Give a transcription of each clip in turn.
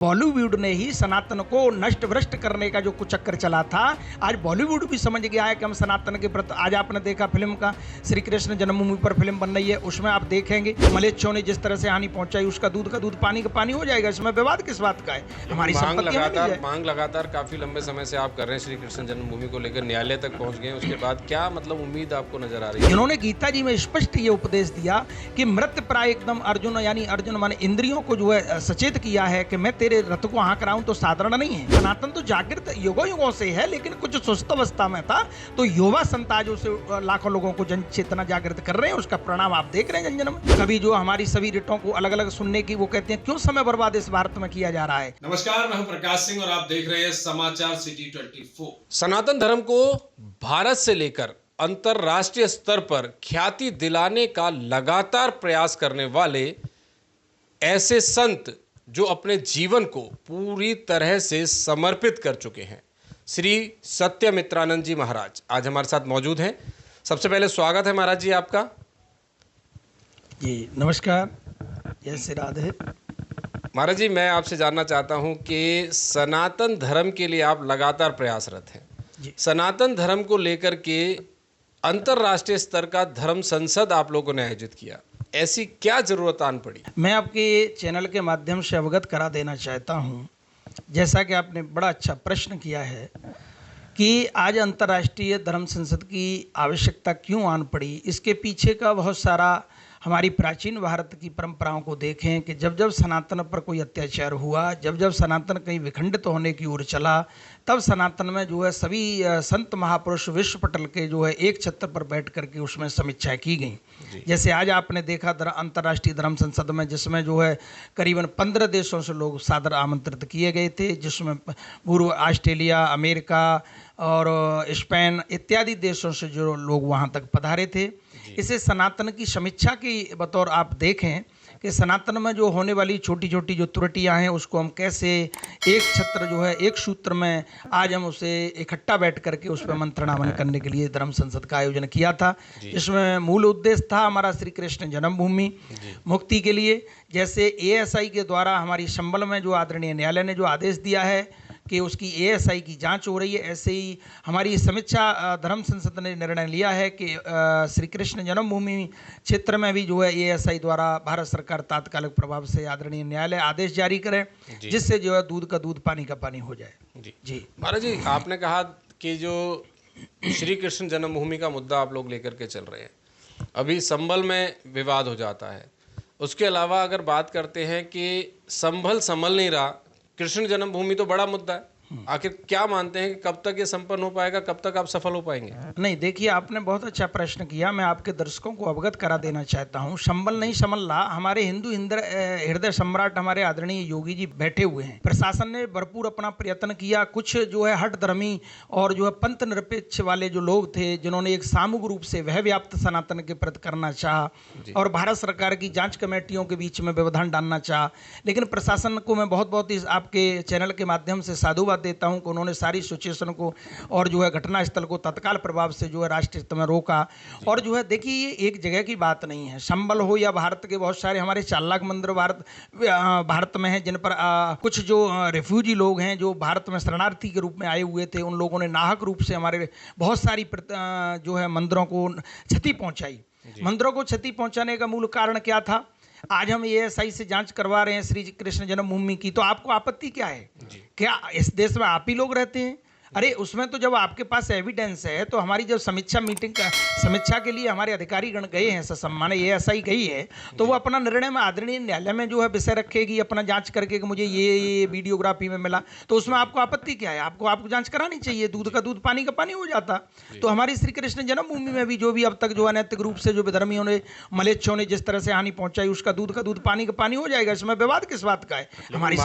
बॉलीवुड ने ही सनातन को नष्ट भ्रष्ट करने का जो कुचक्कर चला था, आज बॉलीवुड भी समझ गया है कि हम सनातन के प्रति। आज आपने देखा फिल्म का श्री कृष्ण जन्मभूमि पर फिल्म बन रही है, उसमें आप देखेंगे मलेच्छों ने जिस तरह से हानि पहुंचाई, उसका दूध का दूध पानी का पानी हो जाएगा। इसमें विवाद किस बात का है? हमारी मांग लगातार काफी लंबे समय से आप कर रहे हैं, श्री कृष्ण जन्मभूमि को लेकर न्यायालय तक पहुंच गए। उसके बाद क्या मतलब उम्मीद आपको नजर आ रही है? इन्होंने गीता जी में स्पष्ट ये उपदेश दिया कि मृत प्राय एकदम अर्जुन, यानी अर्जुन माने इंद्रियों को जो है सचेत किया है कि मैं तेरे रथ को हाँक रहा हूं, तो साधारण नहीं है। सनातन तो जागृत युगों युगों से है, लेकिन कुछ सुस्त अवस्था में था। तो युवा संत आज उसे लाखों लोगों को जन चेतना जागृत कर रहे हैं, उसका परिणाम आप देख रहे हैं जन जन में। कभी जो हमारी सभी रिटों को अलग अलग सुनने की, वो कहते हैं क्यों समय बर्बाद इस भारत में किया जा रहा है। नमस्कार, मैं हूं प्रकाश सिंह और आप देख रहे हैं समाचार सिटी 24। सनातन धर्म को भारत से लेकर अंतरराष्ट्रीय स्तर पर ख्याति दिलाने का लगातार प्रयास करने वाले ऐसे संत जो अपने जीवन को पूरी तरह से समर्पित कर चुके हैं, श्री सत्यमित्रानंद जी महाराज आज हमारे साथ मौजूद हैं। सबसे पहले स्वागत है महाराज जी आपका। जी नमस्कार, जय श्री राधे। महाराज जी, मैं आपसे जानना चाहता हूं कि सनातन धर्म के लिए आप लगातार प्रयासरत हैं। सनातन धर्म को लेकर के अंतर्राष्ट्रीय स्तर का धर्म संसद आप लोगों ने आयोजित किया, ऐसी क्या जरूरत आन पड़ी? मैं आपके चैनल के माध्यम से अवगत करा देना चाहता हूं, जैसा कि आपने बड़ा अच्छा प्रश्न किया है कि आज अंतर्राष्ट्रीय धर्म संसद की आवश्यकता क्यों आन पड़ी। इसके पीछे का बहुत सारा हमारी प्राचीन भारत की परंपराओं को देखें कि जब जब सनातन पर कोई अत्याचार हुआ, जब जब सनातन कहीं विखंडित होने की ओर चला, तब सनातन में जो है सभी संत महापुरुष विश्व पटल के जो है एक छत्र पर बैठ करके उसमें समीक्षा की गई। जैसे आज आपने देखा अंतर्राष्ट्रीय धर्म संसद में, जिसमें जो है करीबन 15 देशों से लोग सादर आमंत्रित किए गए थे, जिसमें पूर्व ऑस्ट्रेलिया, अमेरिका और स्पेन इत्यादि देशों से जो लोग वहाँ तक पधारे थे। इसे सनातन की समीक्षा की बतौर आप देखें कि सनातन में जो होने वाली छोटी छोटी जो त्रुटियां हैं, उसको हम कैसे एक छत्र जो है एक सूत्र में आज हम उसे इकट्ठा बैठ करके उस पर मंत्रणावन करने के लिए धर्म संसद का आयोजन किया था। इसमें मूल उद्देश्य था हमारा श्री कृष्ण जन्मभूमि मुक्ति के लिए। जैसे एएसआई के द्वारा हमारी संबल में जो आदरणीय न्यायालय ने जो आदेश दिया है कि उसकी एएसआई की जांच हो रही है, ऐसे ही हमारी समीक्षा धर्म संसद ने निर्णय लिया है कि श्री कृष्ण जन्मभूमि क्षेत्र में भी जो है एएसआई द्वारा भारत सरकार तात्कालिक प्रभाव से आदरणीय न्यायालय आदेश जारी करे, जिससे जो है दूध का दूध पानी का पानी हो जाए। जी महाराज जी, आपने कहा कि जो श्री कृष्ण जन्मभूमि का मुद्दा आप लोग लेकर के चल रहे हैं, अभी संभल में विवाद हो जाता है। उसके अलावा अगर बात करते हैं कि संभल संभल नहीं रहा, कृष्ण जन्मभूमि तो बड़ा मुद्दा है। आखिर क्या मानते हैं कि कब तक ये संपन्न हो पाएगा, कब तक आप सफल हो पाएंगे? नहीं, देखिए आपने बहुत अच्छा प्रश्न किया। मैं आपके दर्शकों को अवगत करा देना चाहता हूँ, संभल नहीं संभल रहा। हमारे हिंदू हृदय सम्राट हमारे आदरणीय योगी जी बैठे हुए हैं। प्रशासन ने भरपूर अपना प्रयत्न किया। कुछ जो है हट धर्मी और जो है पंथ निरपेक्ष वाले जो लोग थे, जिन्होंने एक सामूहिक रूप से वह व्याप्त सनातन के प्रति करना चाहा और भारत सरकार की जांच कमेटियों के बीच में व्यवधान डालना चाहा, लेकिन प्रशासन को मैं बहुत बहुत आपके चैनल के माध्यम से साधुवाद देता हूं कि उन्होंने सारी सिचुएशन को और जो है घटना स्थल को तत्काल प्रभाव से जो है राष्ट्रीय स्तर में रोका। और जो है देखिए, ये एक जगह की बात नहीं है। संबल हो या भारत के बहुत सारे हमारे 4 लाख मंदिर भारत में हैं, जिन पर कुछ जो रिफ्यूजी लोग हैं जो भारत में शरणार्थी के रूप में आए हुए थे, उन लोगों ने नाहक रूप से हमारे बहुत सारी जो है मंदिरों को क्षति पहुंचाई। मंदिरों को क्षति पहुंचाने का मूल कारण क्या था? आज हम एएसआई से जांच करवा रहे हैं श्री कृष्ण जन्मभूमि की, तो आपको आपत्ति क्या है? क्या इस देश में आप ही लोग रहते हैं? अरे उसमें तो जब आपके पास एविडेंस है, तो हमारी जब समीक्षा के लिए हमारे अधिकारी गण गए हैं, सम्मान एएसआई गई है, तो वो अपना निर्णय में आदरणीय न्यायालय में जो है विषय रखेगी अपना जांच करके कि मुझे ये वीडियोग्राफी में मिला, तो उसमें आपको आपत्ति क्या है? आपको जांच करानी चाहिए। दूध का दूध पानी का पानी हो जाता। तो हमारी श्री कृष्ण जन्मभूमि में भी जो भी अब तक जो अनैतिक रूप से जो विधर्मियों ने, मलेच्छों ने जिस तरह से हानि पहुंचाई, उसका दूध का दूध पानी का पानी हो जाएगा। इसमें विवाद किस बात का है? हमारी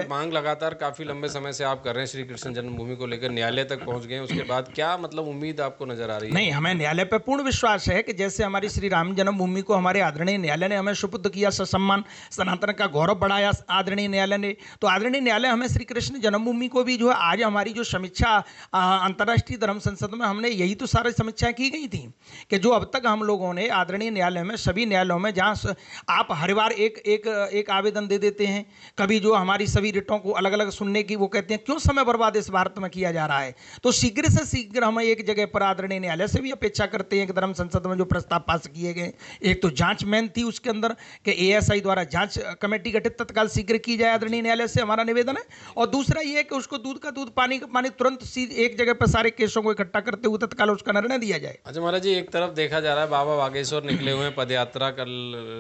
मांग लगातार काफी लंबे समय से आप कर रहे हैं श्री कृष्ण जन्मभूमि को लेकर न्यायालय तक पहुंच गए हैं, उसके बाद क्या मतलब उम्मीद आपको नजर आ रही है? नहीं, हमें न्यायालय पर पूर्ण विश्वास है कि जैसे हमारी श्री राम जन्मभूमि को हमारे आदरणीय न्यायालय ने हमें सुपुर्द किया, ससम्मान, सनातन का गौरव बढ़ाया आदरणीय न्यायालय ने, तो आदरणीय न्यायालय हमें श्री कृष्ण जन्मभूमि को भी जो है आज हमारी जो समीक्षा अंतर्राष्ट्रीय धर्म संसद में हमने यही तो सारी समीक्षाएं की गई थी कि जो अब तक हम लोगों ने आदरणीय न्यायालय में सभी न्यायालयों में जहाँ आप हर बार एक आवेदन दे देते हैं, कभी जो हमारी सभी रिटों को अलग अलग सुनने की वो कहते हैं क्यों समय बर्बाद इस भारत में किया जा रहा है, तो शीघ्र से शीघ्र हम एक जगह पर आदरणीय न्यायालय से भी अपेक्षा करते हैं कि धर्म संसद में जो प्रस्ताव पास किए गए, एक तो जांच मेन थी उसके अंदर कि एएसआई द्वारा जांच कमेटी गठित तत्काल शीघ्र की जाए आदरणीय न्यायालय से, हमारा निवेदन है। और दूसरा ये है कि उसको दूध का दूध पानी का पानी तुरंत एक जगह पर सारे केसों को इकट्ठा करते हुए तत्काल उसका निर्णय दिया जाए। अच्छा महाराज जी, एक तरफ देखा जा रहा है बाबा बागेश्वर निकले हुए हैं, पदयात्रा कर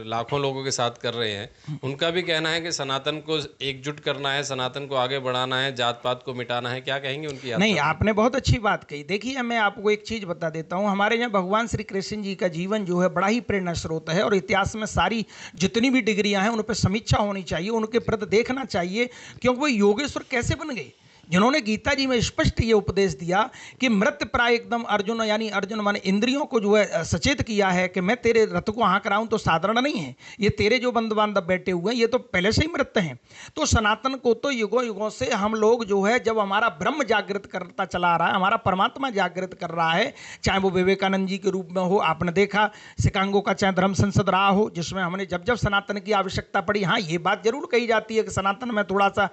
लाखों लोगों के साथ कर रहे हैं, उनका भी कहना है कि सनातन को एकजुट करना है, सनातन को आगे बढ़ाना है, जात पात को मिटाना है, क्या कहेंगे उनकी यात्रा? नहीं, आपने बहुत अच्छी बात कही। देखिए मैं आपको एक चीज बता देता हूं, हमारे यहाँ भगवान श्री कृष्ण जी का जीवन जो है बड़ा ही प्रेरणा स्रोत है और इतिहास में सारी जितनी भी डिग्रियां हैं उन पर समीक्षा होनी चाहिए, उनके प्रति देखना चाहिए, क्योंकि वो योगेश्वर कैसे बन गए, जिन्होंने गीता जी में स्पष्ट ये उपदेश दिया कि मृत प्राय एकदम अर्जुन, यानी अर्जुन माने इंद्रियों को जो है सचेत किया है कि मैं तेरे रथ को हाँक रहा हूं तो साधारण नहीं है, ये तेरे जो बंधु बांधव बैठे हुए हैं ये तो पहले से ही मृत हैं। तो सनातन को तो युगों युगों से हम लोग जो है जब हमारा ब्रह्म जागृत करता चला रहा है, हमारा परमात्मा जागृत कर रहा है, चाहे वो विवेकानंद जी के रूप में हो, आपने देखा शिकागो का चाहे धर्म संसद रहा हो जिसमें हमने जब जब सनातन की आवश्यकता पड़ी, हाँ ये बात जरूर कही जाती है कि सनातन में थोड़ा सा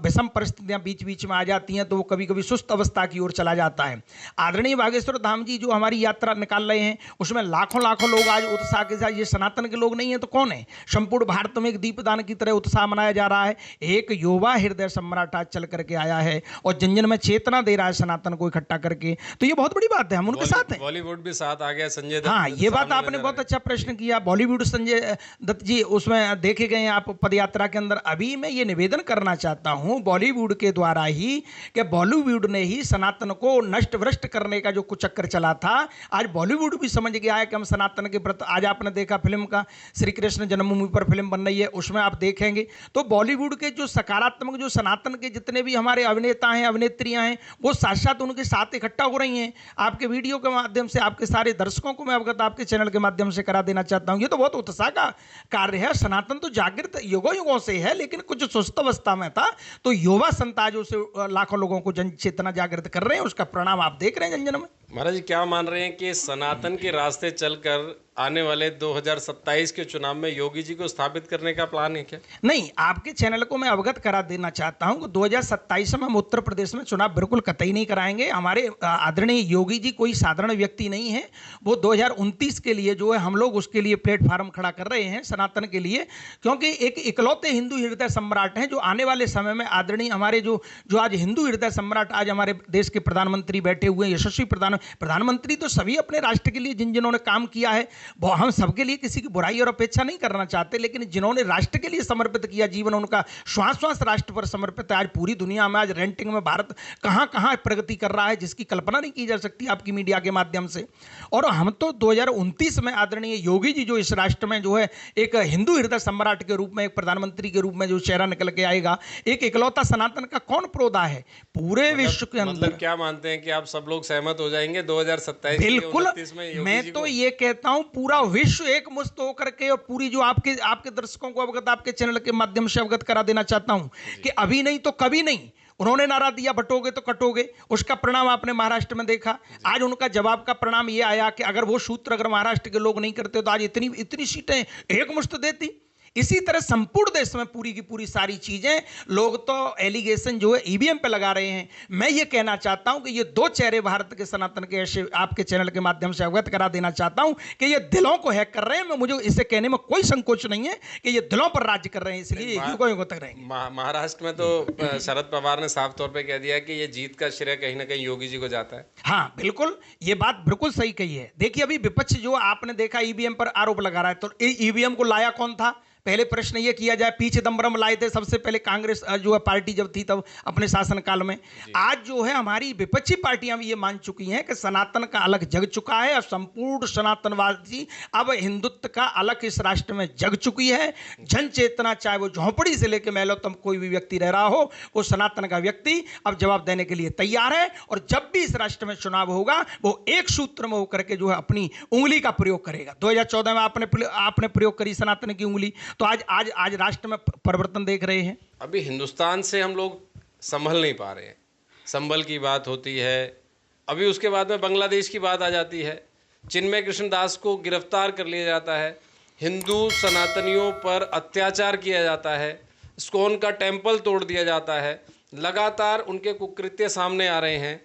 विषम परिस्थितियां बीच बीच में आ जाती हैं तो वो कभी कभी सुस्त अवस्था की ओर चला जाता है। आदरणीय बागेश्वर धाम जी जो हमारी यात्रा निकाल रहे हैं उसमें लाखों लाखों लोग आज उत्साह के साथ, ये सनातन के लोग नहीं है तो कौन है, संपूर्ण भारत में एक दीपदान की तरह उत्साह मनाया जा रहा है। एक युवा हृदय सम्राट आज चल करके आया है और जन जन में चेतना दे रहा है सनातन को इकट्ठा करके, तो ये बहुत बड़ी बात है, हम उनके साथ हैं। बॉलीवुड भी साथ आ गया, संजय दत्त। हाँ, ये बात आपने बहुत अच्छा प्रश्न किया, बॉलीवुड संजय दत्त जी उसमें देखे गए हैं आप पदयात्रा के अंदर। अभी मैं ये निवेदन करना चाहता हूं बॉलीवुड के द्वारा ही कि बॉलीवुड ने ही सनातन को नष्ट भ्रष्ट करने का जो कुचक्कर चला था, आज बॉलीवुड भी समझ गया है कि हम सनातन के प्रति, आज आपने देखा फिल्म का श्री कृष्ण जन्मभूमि पर फिल्म बन रही है, उसमें आप देखेंगे तो बॉलीवुड के जो सकारात्मक जो सनातन के जितने भी हमारे अभिनेता हैं अभिनेत्रियां हैं वो साक्षात उनके साथ इकट्ठा हो रही हैं। आपके वीडियो के माध्यम से आपके सारे दर्शकों को मैं अवगत आपके चैनल के माध्यम से करा देना चाहता हूं, ये तो बहुत उत्साह का कार्य है। सनातन तो जागृत युगों युगों से है, लेकिन कुछ सुस्त अवस्था में था, तो युवा संत आज उसे लाखों लोगों को जन चेतना जागृत कर रहे हैं, उसका परिणाम आप देख रहे हैं जन जन में। महाराज जी क्या मान रहे हैं कि सनातन के रास्ते चलकर आने वाले 2027 के चुनाव में योगी जी को स्थापित करने का प्लान है क्या? नहीं, आपके चैनल को मैं अवगत करा देना चाहता हूं कि 2027 में हम उत्तर प्रदेश में चुनाव बिल्कुल कतई नहीं कराएंगे। हमारे आदरणीय योगी जी कोई साधारण व्यक्ति नहीं है, वो 2029 के लिए जो है हम लोग उसके लिए प्लेटफार्म खड़ा कर रहे हैं सनातन के लिए, क्योंकि एक इकलौते हिंदू हृदय सम्राट हैं जो आने वाले समय में आदरणीय हमारे जो आज हिंदू हृदय सम्राट आज हमारे देश के प्रधानमंत्री बैठे हुए हैं, यशस्वी प्रधानमंत्री तो सभी अपने राष्ट्र के लिए जिन्होंने काम किया है, हम सबके लिए किसी की बुराई और अपेक्षा नहीं करना चाहते, लेकिन जिन्होंने राष्ट्र के लिए समर्पित किया जीवन, उनका श्वास श्वास राष्ट्र पर समर्पित है। आज पूरी दुनिया में आज रेंटिंग में भारत कहां कहां प्रगति कर रहा है जिसकी कल्पना नहीं की जा सकती आपकी मीडिया के माध्यम से। और हम तो 2029 में आदरणीय योगी जी जो इस राष्ट्र में जो है एक हिंदू हृदय सम्राट के रूप में, एक प्रधानमंत्री के रूप में जो चेहरा निकल के आएगा, एक इकलौता सनातन का कौन प्रोदा है पूरे विश्व के अंदर। मतलब क्या मानते हैं कि आप सब लोग सहमत हो जाएंगे 2027 बिल्कुल, मैं तो ये कहता हूं पूरा विश्व एक मुश्त होकर के, और पूरी जो आपके दर्शकों को अवगत आपके चैनल के माध्यम से अवगत करा देना चाहता हूं कि अभी नहीं तो कभी नहीं, उन्होंने नारा दिया बटोगे तो कटोगे, उसका परिणाम आपने महाराष्ट्र में देखा। आज उनका जवाब का परिणाम यह आया कि अगर वो सूत्र अगर महाराष्ट्र के लोग नहीं करते तो आज इतनी सीटें एक मुश्त देती। इसी तरह संपूर्ण देश में पूरी की पूरी सारी चीजें लोग तो एलिगेशन जो है ईवीएम पे लगा रहे हैं। मैं ये कहना चाहता हूं कि ये दो चेहरे भारत के सनातन के ऐसे आपके चैनल के माध्यम से अवगत करा देना चाहता हूं कि ये दिलों को हैक कर रहे हैं। मुझे इसे कहने में कोई संकोच नहीं है कि ये दिलों पर राज्य कर रहे हैं, इसलिए युगों युगों तक रहेंगे। महाराष्ट्र में तो शरद पवार ने साफ तौर पर कह दिया कि ये जीत का श्रेय कहीं ना कहीं योगी जी को जाता है। हाँ बिल्कुल, ये बात बिल्कुल सही कही है। देखिए अभी विपक्ष जो आपने देखा ईवीएम पर आरोप लगा रहा है, तो ईवीएम को लाया कौन था? पहले प्रश्न ये किया जाए, पी चिदम्बरम लाए थे सबसे पहले कांग्रेस जो है पार्टी जब थी तब अपने शासनकाल में। आज जो है हमारी विपक्षी पार्टियां भी ये मान चुकी हैं कि सनातन का अलग जग चुका है और संपूर्ण सनातनवादी अब हिंदुत्व का अलग इस राष्ट्र में जग चुकी है। जन चेतना, चाहे वो झोंपड़ी से लेकर महलों तक कोई भी व्यक्ति रह रहा हो, वो सनातन का व्यक्ति अब जवाब देने के लिए तैयार है। और जब भी इस राष्ट्र में चुनाव होगा वो एक सूत्र में होकर के जो है अपनी उंगली का प्रयोग करेगा। 2014 में आपने प्रयोग करी सनातन की उंगली, तो आज राष्ट्र में परिवर्तन देख रहे हैं। अभी हिंदुस्तान से हम लोग संभल नहीं पा रहे हैं। संभल की बात होती है, अभी उसके बाद में बांग्लादेश की बात आ जाती है, चिन्मय कृष्णदास को गिरफ्तार कर लिया जाता है, हिंदू सनातनियों पर अत्याचार किया जाता है, इस्कॉन का टेम्पल तोड़ दिया जाता है, लगातार उनके कुकृत्य सामने आ रहे हैं।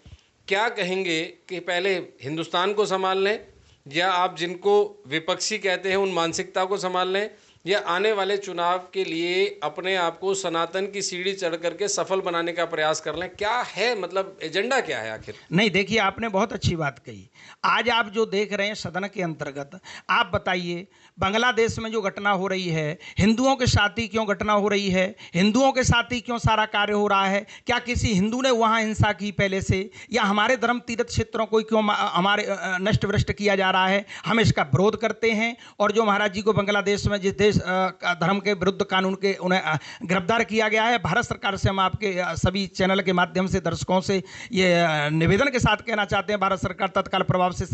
क्या कहेंगे कि पहले हिंदुस्तान को संभाल लें, या आप जिनको विपक्षी कहते हैं उन मानसिकता को संभाल लें, या आने वाले चुनाव के लिए अपने आप को सनातन की सीढ़ी चढ़ करके सफल बनाने का प्रयास कर लें? क्या है, मतलब एजेंडा क्या है आखिर? नहीं, देखिए आपने बहुत अच्छी बात कही। आज आप जो देख रहे हैं सदन के अंतर्गत, आप बताइए बांग्लादेश में जो घटना हो रही है, हिंदुओं के साथ ही क्यों घटना हो रही है? हिंदुओं के साथ ही क्यों सारा कार्य हो रहा है? क्या किसी हिंदू ने वहाँ हिंसा की पहले से, या हमारे धर्म तीर्थ क्षेत्रों को क्यों हमारे नष्ट भ्रष्ट किया जा रहा है? हम इसका विरोध करते हैं। और जो महाराज जी को बांग्लादेश में जिस देश धर्म के विरुद्ध कानून के उन्हें गिरफ्तार किया गया है, भारत सरकार से हम आपके सभी चैनल के माध्यम से दर्शकों से ये निवेदन के साथ कहना चाहते हैं, भारत सरकार तत्काल प्रभाव से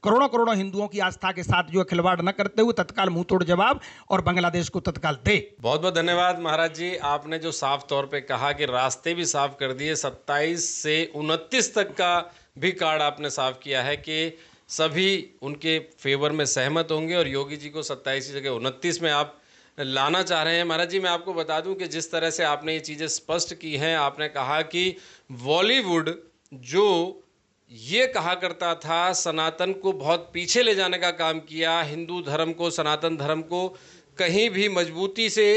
करोड़ों हिंदुओं की आस्था के साथ जो खिलवाड़ न करते हुए तत्काल मुंह तोड़ जवाब और बांग्लादेश को तत्काल दे। बहुत बहुत धन्यवाद महाराज जी। आपने जो साफ तौर पे कहा कि रास्ते भी साफ कर दिए, 27 से 29 तक का भी कार्ड आपने साफ किया है कि सभी उनके फेवर में सहमत होंगे और योगी जी को 27 की जगह 29 में आप लाना चाह रहे हैं। महाराज जी, मैं आपको बता दूं कि जिस तरह से आपने ये चीज़ें स्पष्ट की हैं, आपने कहा कि बॉलीवुड जो ये कहा करता था सनातन को बहुत पीछे ले जाने का काम किया, हिंदू धर्म को, सनातन धर्म को कहीं भी मजबूती से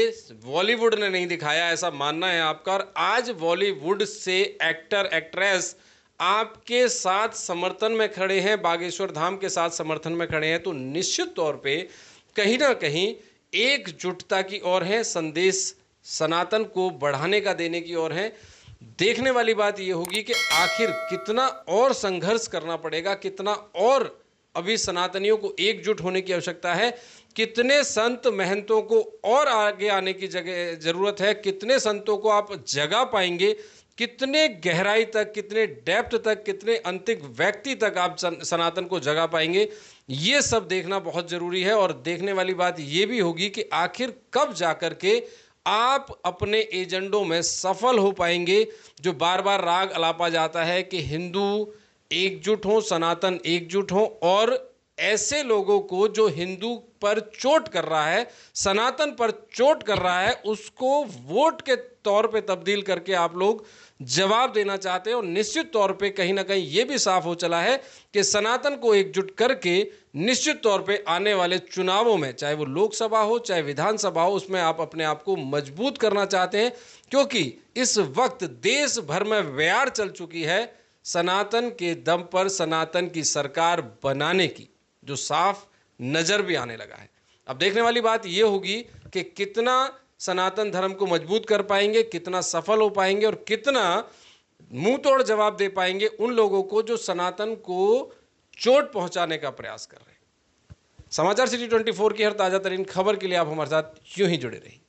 बॉलीवुड ने नहीं दिखाया, ऐसा मानना है आपका। और आज बॉलीवुड से एक्टर एक्ट्रेस आपके साथ समर्थन में खड़े हैं, बागेश्वर धाम के साथ समर्थन में खड़े हैं, तो निश्चित तौर पे कहीं ना कहीं एकजुटता की ओर है, संदेश सनातन को बढ़ाने का देने की ओर है। देखने वाली बात यह होगी कि आखिर कितना और संघर्ष करना पड़ेगा, कितना और अभी सनातनियों को एकजुट होने की आवश्यकता है, कितने संत महंतों को और आगे आने की जरूरत है, कितने संतों को आप जगा पाएंगे, कितने गहराई तक, कितने डेप्थ तक, कितने अंतिम व्यक्ति तक आप सनातन को जगा पाएंगे, ये सब देखना बहुत जरूरी है। और देखने वाली बात ये भी होगी कि आखिर कब जाकर के आप अपने एजेंडों में सफल हो पाएंगे। जो बार बार राग अलापा जाता है कि हिंदू एकजुट हो, सनातन एकजुट हो, और ऐसे लोगों को जो हिंदू पर चोट कर रहा है, सनातन पर चोट कर रहा है, उसको वोट के तौर पे तब्दील करके आप लोग जवाब देना चाहते हैं। और निश्चित तौर पे कहीं ना कहीं ये भी साफ हो चला है कि सनातन को एकजुट करके निश्चित तौर पे आने वाले चुनावों में, चाहे वो लोकसभा हो चाहे विधानसभा हो, उसमें आप अपने आप को मजबूत करना चाहते हैं। क्योंकि इस वक्त देश भर में व्यार चल चुकी है सनातन के दम पर सनातन की सरकार बनाने की, जो साफ नजर भी आने लगा है। अब देखने वाली बात यह होगी कि कितना सनातन धर्म को मजबूत कर पाएंगे, कितना सफल हो पाएंगे और कितना मुंह तोड़ जवाब दे पाएंगे उन लोगों को जो सनातन को चोट पहुंचाने का प्रयास कर रहे हैं। समाचार सिटी 24 की हर ताजा तरीन खबर के लिए आप हमारे साथ यूं ही जुड़े रहिए।